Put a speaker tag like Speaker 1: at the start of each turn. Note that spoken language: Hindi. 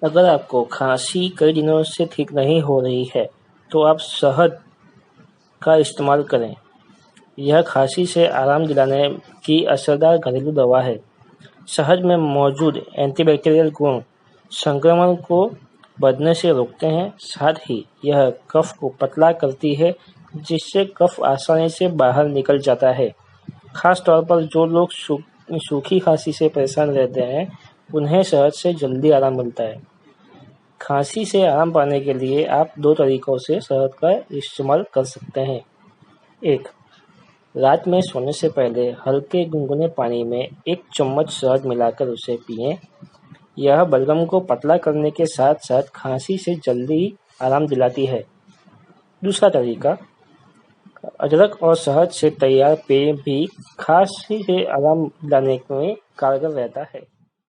Speaker 1: अगर आपको खांसी कई दिनों से ठीक नहीं हो रही है तो आप शहद का इस्तेमाल करें। यह खांसी से आराम दिलाने की असरदार घरेलू दवा है। शहद में मौजूद एंटीबैक्टीरियल गुण संक्रमण को बढ़ने से रोकते हैं। साथ ही यह कफ को पतला करती है, जिससे कफ आसानी से बाहर निकल जाता है। खास तौर पर जो लोग सूखी खांसी से परेशान रहते हैं, उन्हें शहद से जल्दी आराम मिलता है। खांसी से आराम पाने के लिए आप 2 तरीकों से शहद का इस्तेमाल कर सकते हैं। 1. रात में सोने से पहले हल्के गुनगुने पानी में 1 चम्मच शहद मिलाकर उसे पिएं। यह बलगम को पतला करने के साथ साथ खांसी से जल्दी आराम दिलाती है। दूसरा तरीका, अदरक और शहद से तैयार पेय भी खांसी से आराम दिलाने में कारगर रहता है।